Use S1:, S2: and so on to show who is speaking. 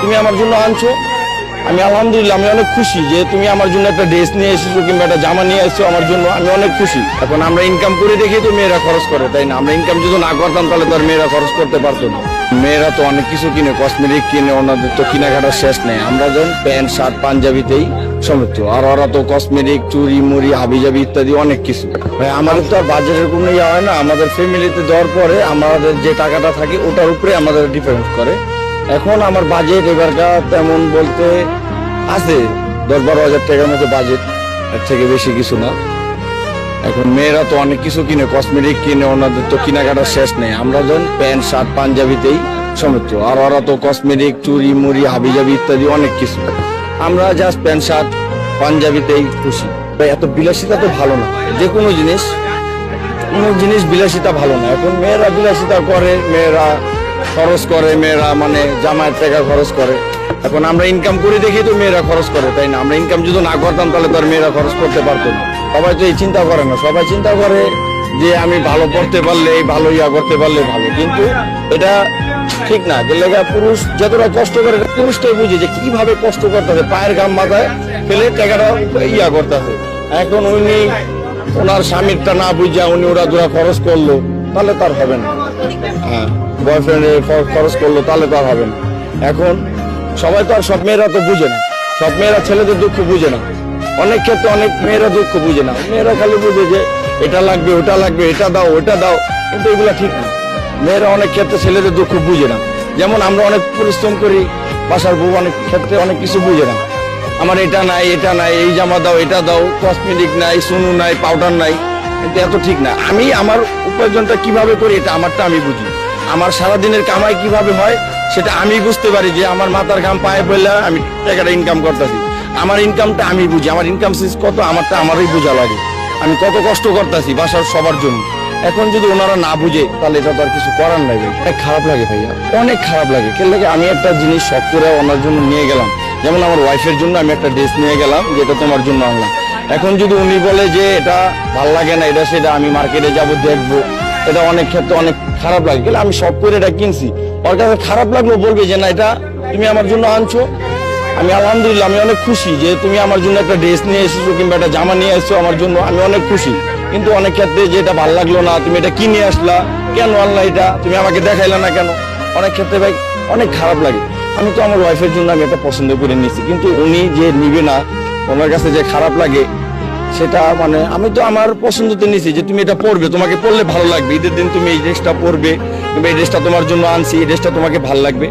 S1: তুমি আমার জন্য আনছো, আমি আলহামদুলিল্লাহ আমি অনেক খুশি যে তুমি আমার জন্য একটা ড্রেস নিয়ে এসেছো কিংবা একটা জামা নিয়ে এসেছো আমার জন্য, আমি অনেক খুশি। এখন আমরা ইনকাম করে দেখি তো মেয়েরা খরচ করে, তাই না? আমরা ইনকাম যদি না করতাম তাহলে তো আর মেয়েরা খরচ করতে পারতো না। মেয়েরা তো অনেক কিছু কিনে, কসমেটিক কিনে, ওনাদের তো কেনাকাটার শেষ নেই। আমরা যখন প্যান্ট শার্ট পাঞ্জাবিতেই সমৃদ্ধ, আর ওরা তো কসমেটিক, চুরি মুড়ি হাবিজাবি ইত্যাদি অনেক কিছু। ভাই আমাদের তো আর বাজেটের কোনো ইয়ে হয় না, আমাদের ফ্যামিলিতে দেওয়ার পরে আমাদের যে টাকাটা থাকে ওটার উপরে আমাদের ডিফারেন্স করে। এখন আমার বাজেট এবারটা তেমন বলতে আছে 10-12 হাজার টাকার মতো বাজেট, এর থেকে বেশি কিছু না। এখন মেয়েরা তো অনেক কিছু কিনে, কসমেটিক কিনে, ওনাদের তো কেনাকাটার শেষ নেই। আমরা যখন প্যান্ট শার্ট পাঞ্জাবিতেই সমৃদ্ধ, আর ওরা তো কসমেটিক, চুরি মুড়ি হাবিজাবি ইত্যাদি অনেক কিছু। আমরা জাস্ট প্যান্ট শার্ট পাঞ্জাবিতেই খুশি। এত বিলাসিতা তো ভালো না, যে কোনো জিনিস বিলাসিতা ভালো না। এখন মেয়েরা বিলাসিতা করে, মেয়েরা খরচ করে, মেয়েরা মানে জামায়ের টাকা খরচ করে। এখন আমরা ইনকাম করে দেখি তো মেয়েরা খরচ করে, তাই না? আমরা ইনকাম যদি না করতাম তাহলে তো আর মেয়েরা খরচ করতে পারতো না। সবাই তো এই চিন্তা করে না, সবাই চিন্তা করে যে আমি ভালো পড়তে পারলে, ভালো ইয়া করতে পারলে ভালো, কিন্তু এটা ঠিক না। লেগা পুরুষ যতটা কষ্ট করে পুরুষটাই বুঝে যে কিভাবে কষ্ট করতে হবে, পায়ের ঘাম মাথায় ফেলে টাকাটা ইয়া করতে হবে। এখন উনি ওনার স্বামীরটা না বুঝা উনি ওরা দুরা খরচ করলো, তাহলে তার হবে না। হ্যাঁ, বয়ফ্রেন্ডে খরচ করলো, তাহলে তো আর হবে না। এখন সবাই তো আর সব মেয়েরা তো বুঝে না, সব মেয়েরা ছেলেদের দুঃখ বুঝে না। অনেক ক্ষেত্রে অনেক মেয়েরা দুঃখ বুঝে না, মেয়েরা খালি বুঝে যে এটা লাগবে, ওটা লাগবে, এটা দাও, ওটা দাও, কিন্তু এগুলা ঠিক না। মেয়েরা অনেক ক্ষেত্রে ছেলেদের দুঃখ বুঝে না। যেমন আমরা অনেক পরিশ্রম করি, বাসার বউ অনেক ক্ষেত্রে অনেক কিছু বুঝে না। আমার এটা নাই, এটা নাই, এই জামা দাও, এটা দাও, কসমেটিক নাই, সুনু নাই, পাউডার নাই, কিন্তু এত ঠিক না। আমি আমার উপার্জনটা কিভাবে করি এটা আমারটা আমি বুঝি। আমার সারাদিনের কামাই কিভাবে হয় সেটা আমি বুঝতে পারি, যে আমার মাথার ঘাম পায়ে পড়লে আমি টাকাটা ইনকাম করতেছি। আমার ইনকামটা আমি বুঝি, আমার ইনকাম সোর্স কত আমারটা আমারই বোঝা লাগে, আমি কত কষ্ট করতেছি বাসার সবার জন্য। এখন যদি ওনারা না বুঝে তাহলে এটা তো আর কিছু করার নাই ভাই। অনেক খারাপ লাগে ভাইয়া, অনেক খারাপ লাগে। কেন লাগে? আমি একটা জিনিস শখ করে ওনার জন্য নিয়ে গেলাম, যেমন আমার ওয়াইফের জন্য আমি একটা ড্রেস নিয়ে গেলাম যেটা তোমার জন্য আনলাম। এখন যদি উনি বলে যে এটা ভাল লাগে না, এটা সেটা, আমি মার্কেটে যাব দেখবো, এটা অনেক ক্ষেত্রে অনেক খারাপ লাগে। কিন্তু আমি শখ করে এটা কিনছি, ওর কাছে খারাপ লাগলো, বলবে যে না এটা তুমি আমার জন্য আনছো, আমি আলহামদুলিল্লাহ আমি অনেক খুশি যে তুমি আমার জন্য একটা ড্রেস নিয়ে এসেছো কিংবা একটা জামা নিয়ে এসেছো আমার জন্য, আমি অনেক খুশি। কিন্তু অনেক ক্ষেত্রে যে এটা ভালো লাগলো না, তুমি এটা কিনে আসলা কেন, আনলা এটা তুমি আমাকে দেখাইলা না কেন, অনেক ক্ষেত্রে ভাই অনেক খারাপ লাগে। আমি তো আমার ওয়াইফের জন্য আমি এটা পছন্দ করে নিয়েছি, কিন্তু উনি যে নিবে না, ওনার কাছে যে খারাপ লাগে সেটা মানে আমি তো আমার পছন্দতে নিয়েছি যে তুমি এটা পরবে, তোমাকে পরলে ভালো লাগবে, ঈদের দিন তুমি এই ড্রেসটা পরবে, কিংবা এই ড্রেসটা তোমার জন্য আনছি, এই ড্রেসটা তোমাকে ভালো লাগবে।